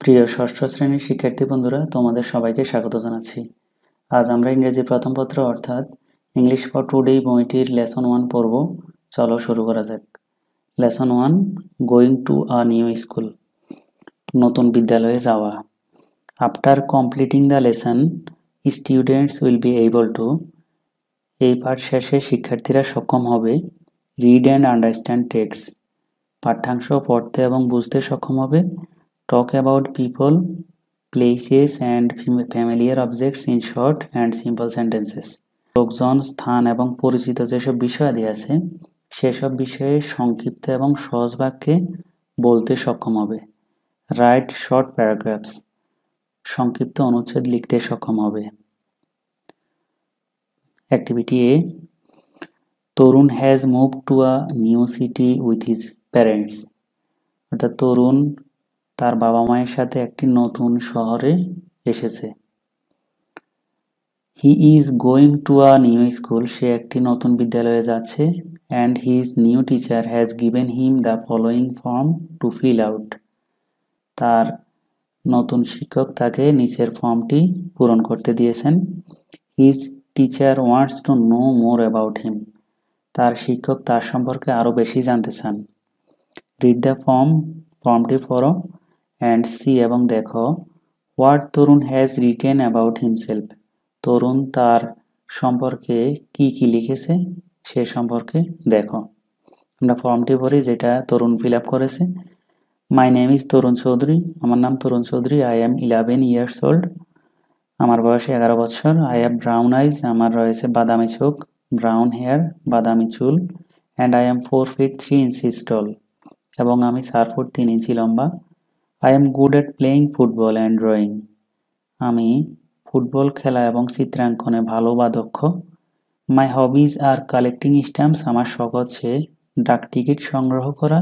প্রিয় ষষ্ঠ শ্রেণীর শিক্ষার্থী বন্ধুরা, তোমাদের সবাইকে স্বাগত জানাচ্ছি। আজ আমরা ইংরেজি প্রথম পত্র অর্থাৎ ইংলিশ ফর টুডে বইটির লেসন 1 পড়ব। চলো শুরু করা যাক। Lesson 1, going to a new school. নতুন বিদ্যালয়ে যাওয়া। After completing the lesson, students will be able to. এই পাঠ শেষে শিক্ষার্থীরা সক্ষম হবে রিড অ্যান্ড আন্ডারস্ট্যান্ড টেক্সট। পাঠ্যাংশ পড়তে এবং বুঝতে সক্ষম হবে। Talk about people, places and familiar objects in short and simple sentences. লোকজন, স্থান এবং পরিচিত যেসব বিষয়াদি আছে সেসব বিষয়ে সংক্ষিপ্ত এবং সহজ বাক্যে বলতে সক্ষম হবে। রাইট শর্ট প্যারাগ্রাফস, সংক্ষিপ্ত অনুচ্ছেদ লিখতে সক্ষম হবে। Activity A, Tarun has move to a new city with his parents. অর্থাৎ তরুণ তার বাবা মায়ের সাথে একটি নতুন শহরে এসেছে। He is going to a new school, সে একটি নতুন বিদ্যালয়ে যাচ্ছে। And his new teacher has given him the following form to fill out, তার নতুন শিক্ষক তাকে নিচের ফর্মটি পূরণ করতে দিয়েছেন। His teacher wants to know more about him, তার শিক্ষক তার সম্পর্কে আরও বেশি জানতে চান। রিড দ্য ফর্মটি পড়ো অ্যান্ড সি এবং দেখো what Tarun has written about himself, Tarun তার সম্পর্কে কি কি লিখেছে সে সম্পর্কে দেখো। আমরা ফর্মটি পড়ি যেটা তরুণ ফিল আপ করেছে। My name is Tarun Chowdhury, আমার নাম Tarun Chowdhury. I am 11 years old, আমার বয়স 11 বছর। আই হ্যাভ ব্রাউন আইজ, আমার রয়েছে বাদামি চোখ। ব্রাউন হেয়ার, বাদামি চুল। And I M 4 feet 3 inches tall, এবং আমি 4 ফুট 3 ইঞ্চি লম্বা। I am good at playing football and drawing, আমি ফুটবল খেলা এবং চিত্রাঙ্কনে ভালো বা দক্ষ। My hobbies are collecting stamps, আমার শখ হচ্ছে ডাক টিকিট সংগ্রহ করা।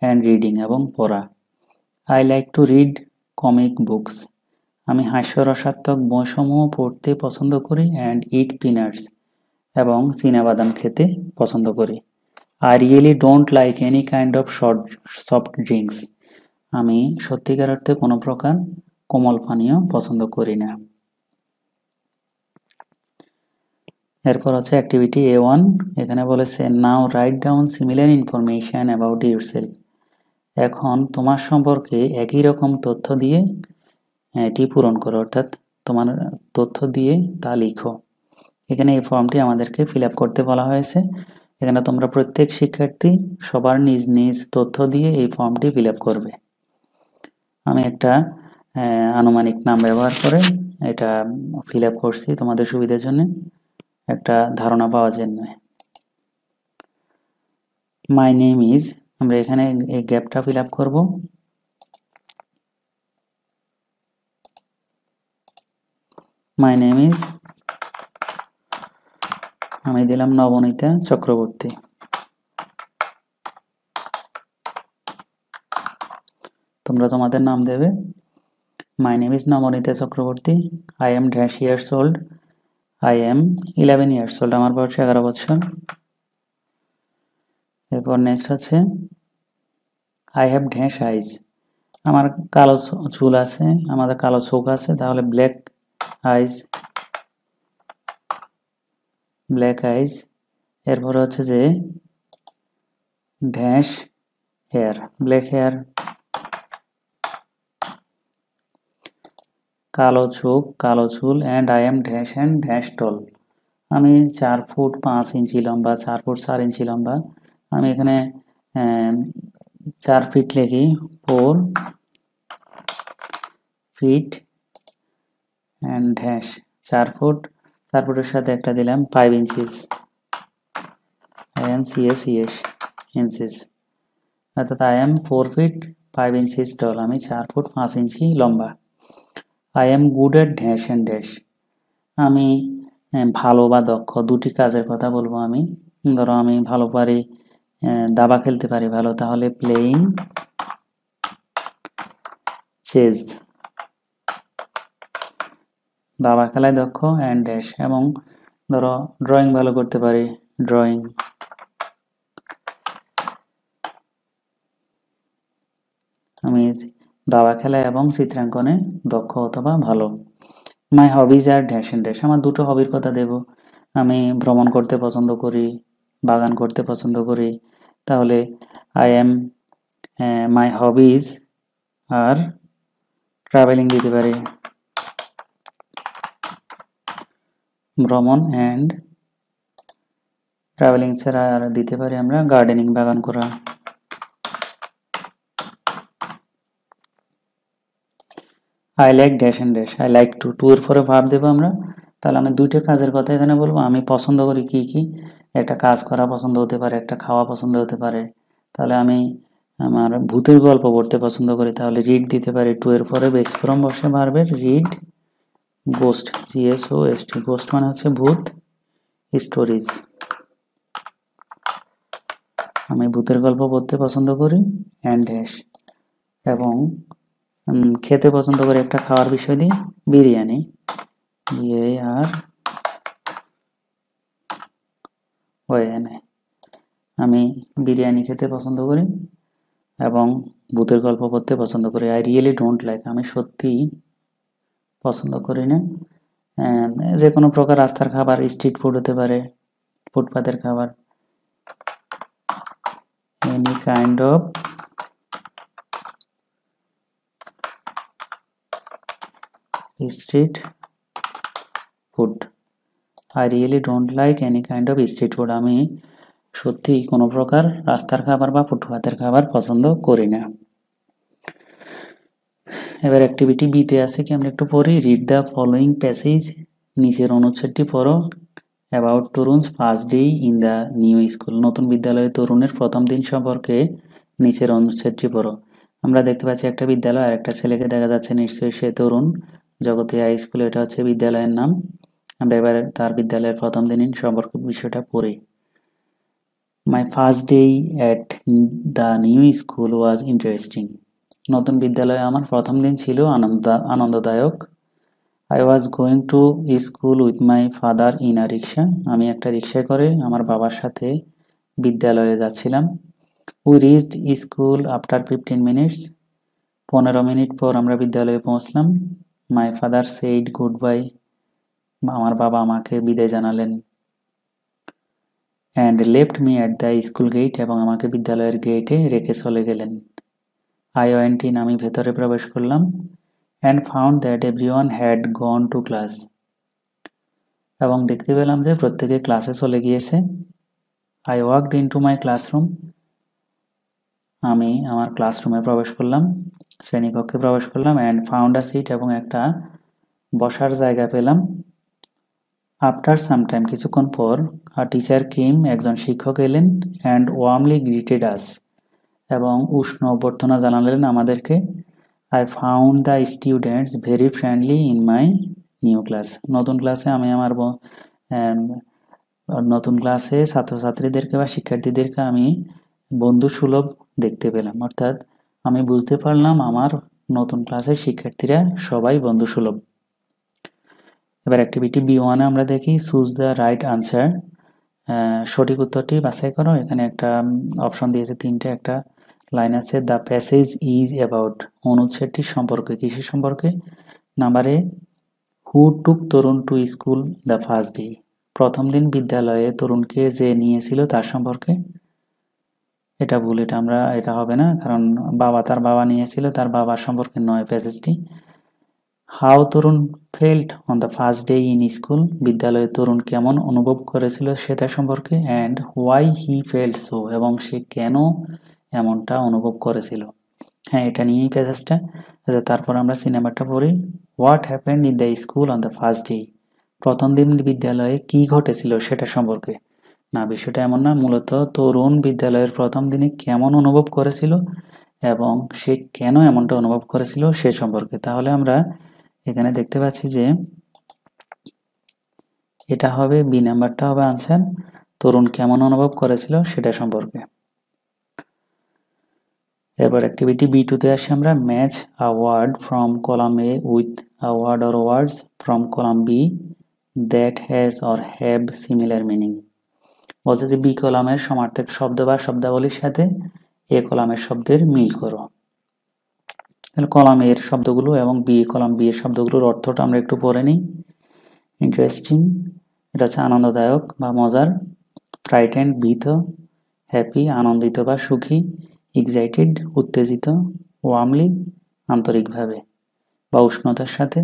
অ্যান্ড রিডিং এবং পড়া। I like to read comic books, আমি হাস্যরসাত্মক বইসমূহ পড়তে পছন্দ করি। অ্যান্ড ইট পিনাটস, এবং চীনাবাদাম খেতে পছন্দ করি। I really don't like any kind of soft drinks, আমি সত্যিকার অর্থে কোনো প্রকার কোমল পানীয় পছন্দ করি না। এরপর হচ্ছে অ্যাক্টিভিটি A1, এখানে বলেছে now write down similar information about yourself, এখন তোমার সম্পর্কে একই রকম তথ্য দিয়ে এটি পূরণ করো, অর্থাৎ তোমার তথ্য দিয়ে তা লিখো। এখানে এই ফর্মটি আমাদেরকে ফিল আপ করতে বলা হয়েছে। এখানে তোমরা প্রত্যেক শিক্ষার্থী সবার নিজ নিজ তথ্য দিয়ে এই ফর্মটি ফিল আপ করবে। আমি একটা আনুমানিক নাম ব্যবহার করে এটা ফিল আপ করছি তোমাদের সুবিধার জন্য, একটা ধারণা পাওয়ার জন্য। মাই নেম ইজ, আমরা এখানে এই গ্যাপটা ফিল আপ করবো। মাই নেম ইজ, আমি দিলাম নবনীতা চক্রবর্তী। তোমরা তোমাদের নাম দেবে। মাই name is Nabanita Chakraborty. I am dash years old, I am 11 years old, আমার বয়স 11 বছর। এরপর নেক্সট হচ্ছে আই হ্যাভ ড্যাশ আইজ, আমার কালো চুল আছে, আমাদের কালো চোখ আছে, তাহলে ব্ল্যাক আইজ, ব্ল্যাক আইজ। এরপর হচ্ছে যে ড্যাশ হেয়ার, ব্ল্যাক হেয়ার। কালো চোখ, কালো চুল। And I am dash and dash tall, আমি 4 ফুট 5 ইঞ্চি লম্বা, 4 ফুট 4 ইঞ্চি লম্বা। আমি এখানে 4 ফিট লিখি, 4 feet অ্যান্ড ড্যাশ, 4 ফুট, 4 ফুটের সাথে একটা দিলাম 5 inches, INCS inches, অর্থাৎ I am 4 feet 5 inches tall, আমি 4 ফুট 5 ইঞ্চি লম্বা। I am good at dash and dash, আমি ভালো বা দক্ষ দুটি কাজের কথা বলবো আমি। ধরো আমি ভালো পারি, দাবা খেলতে পারি ভালো, তাহলে প্লেইং চেস, দাবা খেলায় দক্ষ। অ্যান্ড ড্যাশ, এবং ধরো ড্রয়িং ভালো করতে পারি, ড্রয়িং। আমি দাবা খেলা এবং চিত্রাঙ্কনে দক্ষ অথবা ভালো। My hobbies are dash and dash, আমার দুটো হবির কথা দেব। আমি ভ্রমণ করতে পছন্দ করি, বাগান করতে পছন্দ করি। তাহলে I M my hobbies are travelling দিতে পারি, ভ্রমণ অ্যান্ড ট্রাভেলিং ছাড়া আর দিতে পারি আমরা গার্ডেনিং, বাগান করা। I like dash and dash, I like to, to এর পরে ভার্ব দেবো আমরা। তাহলে আমি দুইটা কাজের কথা এখানে বলবো। আমি পছন্দ করি কি কি, একটা কাজ করা পছন্দ হতে পারে, একটা খাওয়া পছন্দ হতে পারে। তাহলে আমি আমার ভূতের গল্প পড়তে পছন্দ করি, তাহলে রিড দিতে পারি। টু এর পরে বেস ফর্ম বসে ভার্বের, রিড গোস্ট, GSOST, গোস্ট মানে হচ্ছে ভূত, স্টোরিজ, আমি ভূতের গল্প পড়তে পছন্দ করি, অ্যান্ড ড্যাশ, এবং খেতে পছন্দ করি, একটা খাওয়ার বিষয় দিয়ে বিরিয়ানি, আমি বিরিয়ানি খেতে পছন্দ করি এবং ভূতের গল্প পড়তে পছন্দ করি। আই রিয়েলি ডোন্ট লাইক, আমি সত্যি পছন্দ করি না যে কোনো প্রকার রাস্তার খাবার, স্ট্রিট ফুড হতে পারে, ফুটপাতের খাবার, any kind of street food. I really don't like any kind of street food, আমি সত্যি কোনো প্রকার রাস্তার খাবার বা ফুটপাতের খাবার পছন্দ করি না। এবার অ্যাক্টিভিটি বিতে আছে কি আমরা একটু পড়ি। রিড দ্য ফলোয়িং প্যাসেজ, নিচের অনুচ্ছেদটি পড়ো। About Tarun's first day in the new school, নতুন বিদ্যালয়ে তরুণের প্রথম দিন সম্পর্কে নিচের অনুচ্ছেদটি পড়ো। আমরা দেখতে পাচ্ছি একটা বিদ্যালয় আর একটা ছেলেকে দেখা যাচ্ছে, নিশ্চয়ই সে তরুণ। জগতী হাই স্কুল, এটা হচ্ছে বিদ্যালয়ের নাম। আমরা এবার তার বিদ্যালয়ের প্রথম দিন সম্পর্কে বিষয়টা পড়ি। My first day at the new school was interesting, নতুন বিদ্যালয়ে আমার প্রথম দিন ছিল আনন্দদায়ক। I was going to school with my father in a rickshaw, আমি একটা রিক্সায় করে আমার বাবার সাথে বিদ্যালয়ে যাচ্ছিলাম। We reached school after 15 minutes, 15 minute পর আমরা বিদ্যালয়ে পৌঁছলাম। My father said goodbye, আমার বাবা আমাকে বিদায় জানালেন। And left me at the school gate, এবং আমাকে বিদ্যালয়ের গেটে রেখে চলে গেলেন। আই ওয়েন্ট ইন, আমি ভেতরে প্রবেশ করলাম। And found that everyone had gone to class, এবং দেখতে পেলাম যে প্রত্যেকে ক্লাসে চলে গিয়েছে। I walked in to my classroom, আমি আমার ক্লাসরুমে প্রবেশ করলাম, শ্রেণীকক্ষে প্রবেশ করলাম। অ্যান্ড ফাউন্ড আ সিট, এবং একটা বসার জায়গা পেলাম। আফটার সাম টাইম, কিছুক্ষণ পর, আ টিচার কেম, একজন শিক্ষক এলেন। অ্যান্ড ওয়ার্মলি গ্রিটেড আস, এবং উষ্ণ অভ্যর্থনা জানালেন আমাদেরকে। I found the students very friendly in my new class, নতুন ক্লাসে আমি আমার নতুন ক্লাসে ছাত্রছাত্রীদেরকে বা শিক্ষার্থীদেরকে আমি বন্ধুসুলভ দেখতে পেলাম, অর্থাৎ আমি বুঝতে পারলাম আমার নতুন ক্লাসের শিক্ষার্থীরা সবাই বন্ধুসুলভ। এবার অ্যাক্টিভিটি B1 আমরা দেখি, চুজ দ্য রাইট আনসার, সঠিক উত্তরটি বাছাই করো। এখানে একটা অপশন দিয়েছে তিনটে, একটা লাইন আছে, দ্য প্যাসেজ ইজ অ্যাবাউট, অনুচ্ছেদটি সম্পর্কে, কিসের সম্পর্কে? নাম্বারে, who took Tarun to school the first day, প্রথম দিন বিদ্যালয়ে তরুণকে যে নিয়েছিল তার সম্পর্কে। এটা ভুল, এটা হবে না, কারণ তার বাবা নিয়েছিল, তার বাবার সম্পর্কে নয় প্যাসেজটি। How Tarun felt on the first day in school, বিদ্যালয়ে তরুণ কেমন অনুভব করেছিল সেটা সম্পর্কে। And why he felt so, এবং সে কেন এমনটা অনুভব করেছিল। হ্যাঁ, এটা নিয়েই প্যাসেজটা। আচ্ছা, তারপর আমরা সিনেমাটা পড়ি। What happened in the school on the first day, প্রথম দিন বিদ্যালয়ে কি ঘটেছিল সেটা সম্পর্কে। না, বিষয়টা এমন না, মূলত তরুণ বিদ্যালয়ের প্রথম দিনে কেমন অনুভব করেছিল এবং সে কেন এমনটা অনুভব করেছিল সে সম্পর্কে। তাহলে আমরা এখানে দেখতে পাচ্ছি যে এটা হবে, বি নাম্বারটা হবে আনসার, তরুণ কেমন অনুভব করেছিল সেটা সম্পর্কে। এরপর অ্যাক্টিভিটি B2-তে আসি আমরা, match a word from column A with a word or words from column B that has or have similar meaning. বলছে যে বি কলামের সমার্থক শব্দ বা শব্দাবলীর সাথে এ কলামের শব্দের মিল করো। তাহলে কলাম এর শব্দগুলো এবং কলাম বি এর শব্দগুলোর অর্থটা আমরা একটু পড়ে নিই। ইন্টারেস্টিং, এটা হচ্ছে আনন্দদায়ক বা মজার। ফ্রাইটেন্ড, ভীত। হ্যাপি, আনন্দিত বা সুখী। এক্সাইটেড, উত্তেজিত। ওয়ার্মলি, আন্তরিকভাবে বা উষ্ণতার সাথে।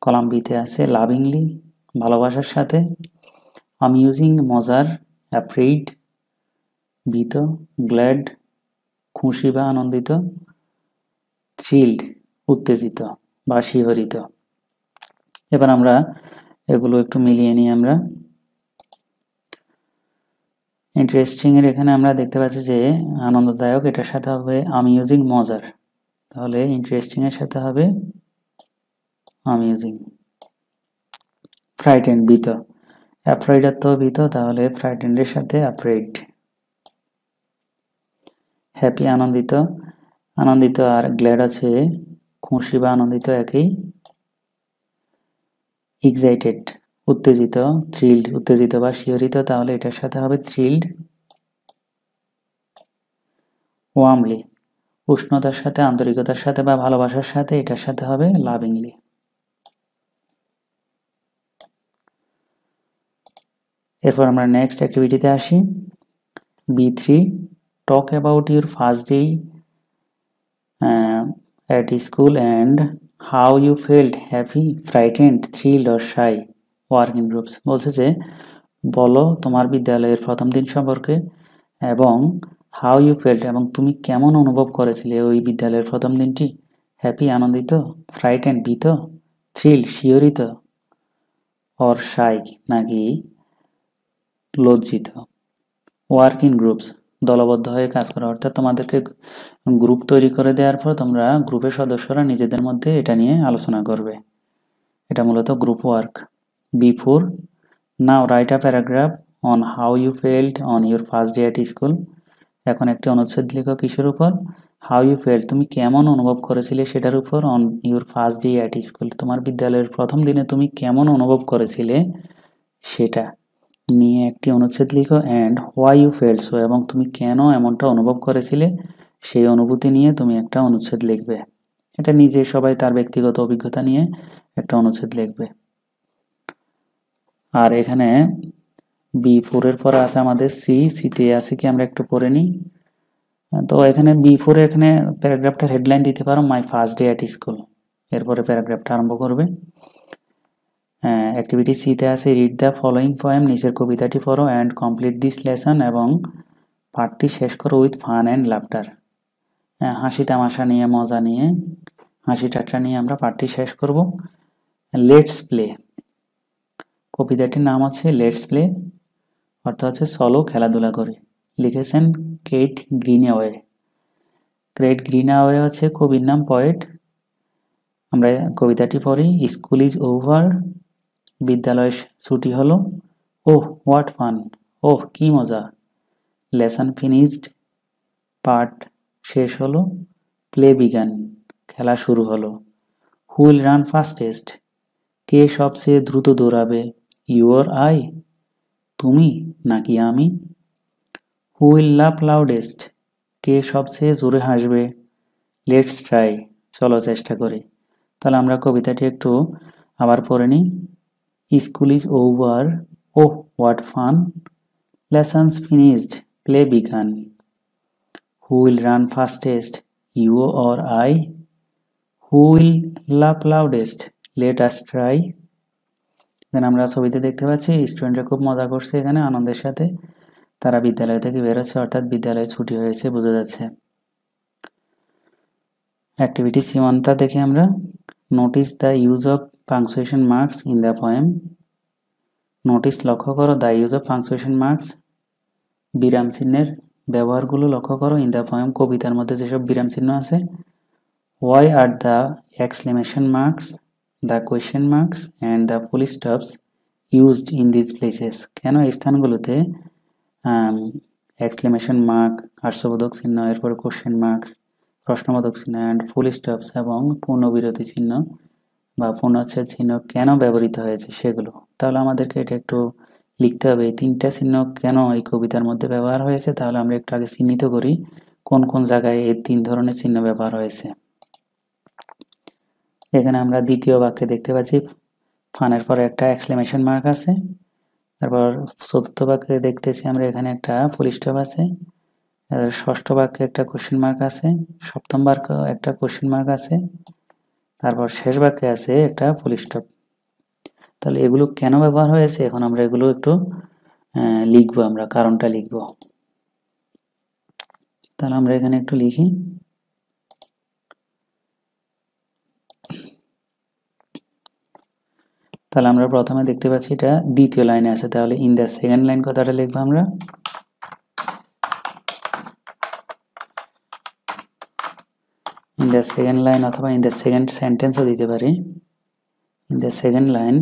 কলাম বিতে আছে লাভিংলি, ভালোবাসার সাথে। অ্যামিউজিং, মজার। অ্যাফ্রেইড, ভীত। গ্ল্যাড, খুশি বা আনন্দিত। থ্রিল্ড, উত্তেজিত বা শিহরিত। এবার আমরা এগুলো একটু মিলিয়ে নিই। আমরা ইন্টারেস্টিং এর এখানে আমরা দেখতে পাচ্ছি যে আনন্দদায়ক, এটার সাথে হবে অ্যামিউজিং, মজার। তাহলে ইন্টারেস্টিং এর সাথে হবে অ্যামিউজিং। ফ্রাইটেন্ড, ভীত। অ্যাফ্রেইড তো ভীত, তাহলে ফ্রাইটেন্ড এর সাথে অ্যাফ্রেইড। হ্যাপি, আনন্দিত। আনন্দিত আর গ্ল্যাড আছে খুশি বা আনন্দিত একই। এক্সাইটেড, উত্তেজিত। থ্রিল্ড, উত্তেজিত বা শিহরিত, তাহলে এটার সাথে হবে থ্রিল্ড। ওয়ার্মলি, উষ্ণতার সাথে, আন্তরিকতার সাথে বা ভালোবাসার সাথে, এটার সাথে হবে লাভিংলি। এরপর আমরা নেক্সট অ্যাক্টিভিটিতে আসি। B3, talk about your first day at school and how you felt, happy, frightened, thrilled or shy. Work in groups বলছে যে বলো তোমার বিদ্যালয়ের প্রথম দিন সম্পর্কে এবং হাউ ইউ ফেল্ট, এবং তুমি কেমন অনুভব করেছিলে ওই বিদ্যালয়ের প্রথম দিনটি। হ্যাপি, আনন্দিত। ফ্রাইটেন্ড, ভীত। থ্রিল্ড, শিহরিত। অর শাই, নাকি লজ্জিত। ওয়ার্ক ইন গ্রুপস, দলবদ্ধ হয়ে কাজ করা, অর্থাৎ তোমাদেরকে গ্রুপ তৈরি করে দেওয়ার পর তোমরা গ্রুপের সদস্যরা নিজেদের মধ্যে এটা নিয়ে আলোচনা করবে। এটা মূলত group work. B4, now write a paragraph on how you felt on your first day at school. এখন একটি অনুচ্ছেদ লেখো কিসের উপর? হাউ ইউ ফেল্ট, তুমি কেমন অনুভব করেছিলে সেটার উপর। On your first day at school, তোমার বিদ্যালয়ের প্রথম দিনে তুমি কেমন অনুভব করেছিলে সেটা নিয়ে একটি অনুচ্ছেদ লিখো। And why you felt so, এবং তুমি কেন এমনটা অনুভব করেছিলে সেই অনুভূতি নিয়ে তুমি একটা অনুচ্ছেদ লিখবে। এটা নিজে সবাই তার ব্যক্তিগত অভিজ্ঞতা নিয়ে একটা অনুচ্ছেদ লিখবে। আর এখানে B4 এর পর আছে আমাদের সিতে আছে কি আমরা একটু পড়ে নিই। তো এখানে B4 এখানে প্যারাগ্রাফটার হেডলাইন দিতে পারো মাই ফার্স্ট ডে অ্যাট স্কুল, এরপরে প্যারাগ্রাফটা আরম্ভ করবে। অ্যাক্টিভিটি সিতে আছে রিড দ্য ফলোয়িং পোয়েম, নিচের কবিতাটি পড়ো। অ্যান্ড কমপ্লিট দিস লেসন, এবং পাঠটি শেষ করো উইথ ফান অ্যান্ড লাফটার। হাসি তামাশা নিয়ে, মজা নিয়ে, হাসি ঠাট্টা নিয়ে আমরা পাঠটি শেষ করব। লেটস প্লে, কবিতাটির নাম হচ্ছে লেটস প্লে, অর্থ হচ্ছে চলো খেলাধুলা করে। লিখেছেন কেট গ্রিনওয়ে। কেট গ্রিনওয়ে হচ্ছে কবির নাম, পোয়েট। আমরা কবিতাটি পড়ি। স্কুল ইজ ওভার, বিদ্যালয় ছুটি হলো। ওহ হোয়াট ফান, ওহ কি মজা। লেসন ফিনিশড, পাঠ শেষ হলো। প্লে বিগান, খেলা শুরু হলো। হু উইল রান ফাস্টেস্ট, কে সবচেয়ে দ্রুত দৌড়াবে। ইউ অর আই, তুমি নাকি আমি। হু উইল লাভ লাউডেস্ট, কে সবচেয়ে জোরে হাসবে। লেটস ট্রাই, চলো চেষ্টা করি। তাহলে আমরা কবিতাটি একটু আবার পড়ে নিই। School is over, oh what fun. Lessons finished, play began. Who will run fastest, you or I. Who will laugh loudest, let us try. এখানে আমরা ছবিতে দেখতে পাচ্ছি স্টুডেন্টরা খুব মজা করছে এখানে আনন্দের সাথে। তারা বিদ্যালয় থেকে বেরোচ্ছে, অর্থাৎ বিদ্যালয়ে ছুটি হয়েছে বোঝা যাচ্ছে। অ্যাক্টিভিটি C1টা দেখে আমরা। Notice the use of punctuation marks in the poem. Notice, লক্ষ্য করো। The use of punctuation marks, বিরাম চিহ্নের ব্যবহারগুলো লক্ষ্য করো। ইন দ্য পোয়েম, কবিতার মধ্যে যেসব বিরাম চিহ্ন আছে। Why are the exclamation marks, the question marks and the full stops used in this places, কেন এই স্থানগুলোতে এক্সক্লেমেশন মার্ক, হাস্যবোধক চিহ্ন, এরপরে কোশ্চেন মার্কস, প্রশ্নবোধক চিহ্ন অ্যান্ড ফুল স্টপস এবং পূর্ণবিরতি চিহ্ন বা পূর্ণচ্ছেদ চিহ্ন কেন ব্যবহৃত হয়েছে সেগুলো। তাহলে আমাদেরকে এটা একটু লিখতে হবে, এই তিনটা চিহ্ন কেন এই কবিতার মধ্যে ব্যবহার হয়েছে। তাহলে আমরা একটু আগে চিহ্নিত করি কোন কোন জায়গায় এই তিন ধরনের চিহ্ন ব্যবহার হয়েছে। এখানে আমরা দ্বিতীয় বাক্যে দেখতে পাচ্ছি ফানের পরে একটা এক্সক্লেমেশন মার্ক আছে। তারপর চতুর্থ বাক্যে দেখতেছি আমরা এখানে একটা ফুল স্টপ আছে। ষষ্ঠ বাক্যে একটা কোশ্চেন মার্ক আছে। সপ্তম বাক্যে একটা কোশ্চেন মার্ক আছে। তারপর শেষ বাক্যে আছে একটা ফুল স্টপ। তাহলে এগুলো কেন ব্যবহার হয়েছে, এখন আমরা এগুলো একটু লিখবো, আমরা কারণটা লিখবো। তাহলে আমরা এখানে একটু লিখি। তাহলে আমরা প্রথমে দেখতে পাচ্ছি এটা দ্বিতীয় লাইনে আছে, তাহলে ইন দ্য সেকেন্ড লাইন কথাটা লিখবো আমরা। ইন দ্য সেকেন্ড লাইন অথবা ইন দ্য সেকেন্ড সেন্টেন্সও দিতে পারি। ইন দ্য সেকেন্ড লাইন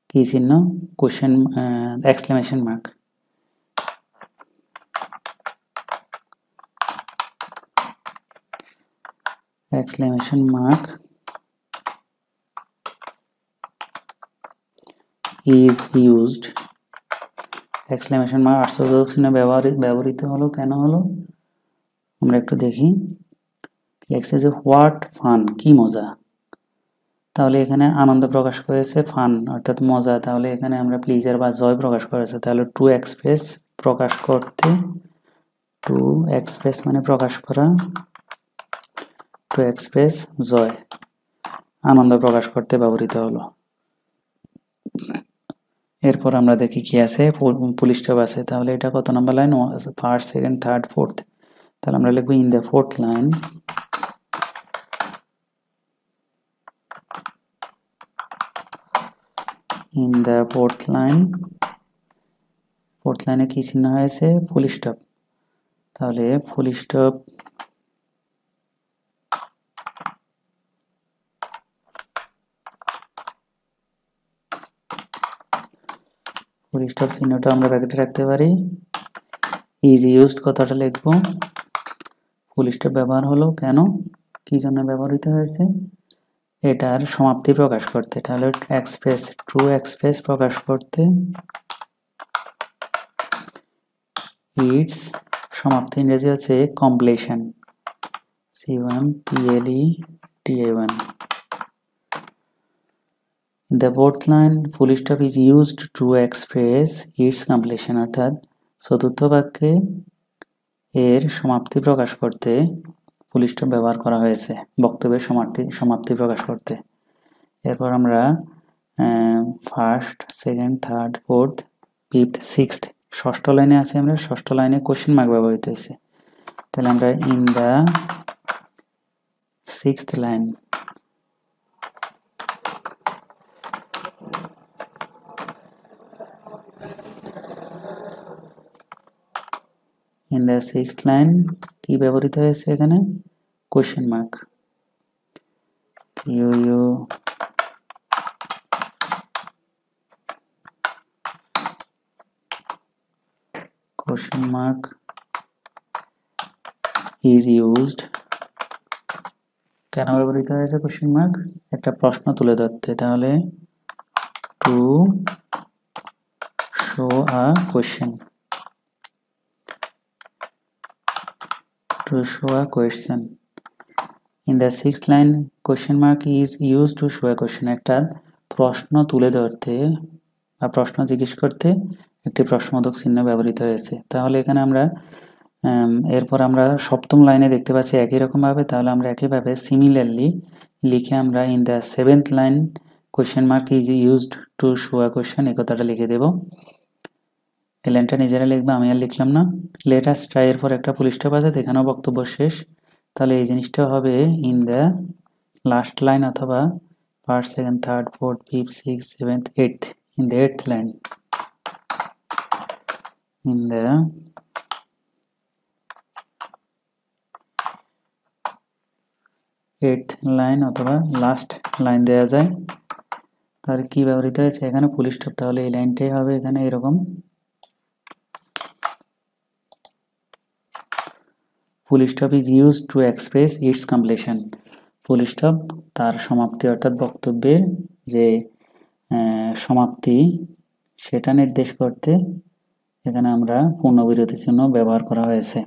কি চিহ্ন, question exclamation mark. Exclamation mark is used। Exclamation mark আশ্চর্যজনক চিহ্ন ব্যবহৃত হলো, কেন হলো আমরা একটু দেখি। লেখছে যে হোয়াট ফান, কি মজা। তাহলে এখানে আনন্দ প্রকাশ করেছে, ফান অর্থাৎ মজা, তাহলে এখানে আমরা প্লিজার বা জয় প্রকাশ করেছে। তাহলে টু এক্সপ্রেস প্রকাশ করতে, টু এক্সপ্রেস মানে প্রকাশ করা, টু এক্সপ্রেস জয় আনন্দ প্রকাশ করতে ব্যবহৃত হলো। এরপর আমরা দেখি কি আছে, ফুল স্টপ আছে। তাহলে এটা কত number line, first, second, third, fourth. তাহলে আমরা লিখবো in the fourth line, in the fourth line. ফোর্থ লাইনে কি চিহ্ন হয়েছে, ফুল স্টপ। তাহলে ফুল স্টপ ফুল স্টপ চিহ্নটা আমরা ব্র্যাকেটে রাখতে পারি। ইজ ইউজড কথাটা লিখবো। ফুল স্টপ ব্যবহার হলো কেন, কি জন্য ব্যবহৃত হয়েছে, এটার সমাপ্তি প্রকাশ করতে। তাহলে এক্সপ্রেস, ট্রু এক্সপ্রেস প্রকাশ করতে, ইটস সমাপ্তি ইংরেজি হচ্ছে completion, COMPLETION। In the fourth line, full stop is used to express its completion, অর্থাৎ চতুর্থ বাক্যে এর সমাপ্তি প্রকাশ করতে ফুল স্টপ ব্যবহার করা হয়েছে, বক্তব্যের সমাপ্তি প্রকাশ করতে। এরপর আমরা first, second, third, fourth, fifth, sixth, ষষ্ঠ লাইনে আছে, আমরা ষষ্ঠ লাইনে কোশ্চেন মার্ক ব্যবহৃত হয়েছে। তাহলে আমরা in the sixth line, in the sixth line কি ব্যবহৃত হয়েছে এখানে, question mark, you question mark is used. কেন ব্যবহৃত হয়েছে কোশ্চেন মার্ক, একটা প্রশ্ন তুলে ধরতে। তাহলে to show a question, to show a question. In the sixth line, question mark is used to show a question. একটা প্রশ্ন তুলে ধরতে বা প্রশ্ন জিজ্ঞেস করতে একটি প্রশ্নবোধক চিহ্ন ব্যবহৃত হয়েছে। তাহলে এখানে আমরা এরপর আমরা সপ্তম লাইনে দেখতে পাচ্ছি একই রকম ভাবে। তাহলে আমরা একইভাবে সিমিলারলি লিখে আমরা in the seventh line question mark is used to show a question, এই কথাটা লিখে দেব। এই লাইনটা নিজেরা লিখবে, আমি আর লিখলাম না। লেট আস ট্রাই এর পর একটা ফুল স্টপ আছে, এখানেও বক্তব্য শেষ। তাহলে এই জিনিসটা হবে ইন দ্য লাস্ট লাইন অথবা first, second, third, fourth, fifth, six, seventh, eighth, in the eighth line, in the eighth line অথবা লাস্ট লাইন দেওয়া যায়। তাহলে কি ব্যবহৃত হয়েছে এখানে, ফুল স্টপ। তাহলে এই লাইনটাই হবে এখানে এরকম, full stop is used to express it's completion. Full stop তার সমাপ্তি অর্থাৎ বক্তব্যের যে সমাপ্তি সেটা নির্দেশ করতে এখানে আমরা পূর্ণবিরতির জন্য ব্যবহার করা হয়েছে।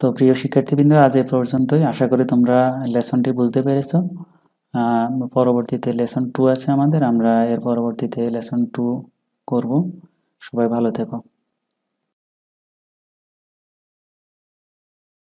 তো প্রিয় শিক্ষার্থীবৃন্দ, আজ এ পর্যন্তই। আশা করি তোমরা লেসনটি বুঝতে পেরেছো। পরবর্তীতে লেসন 2 আছে আমাদের, আমরা এর পরবর্তীতে লেসন 2 করব। সবাই ভালো থেকো।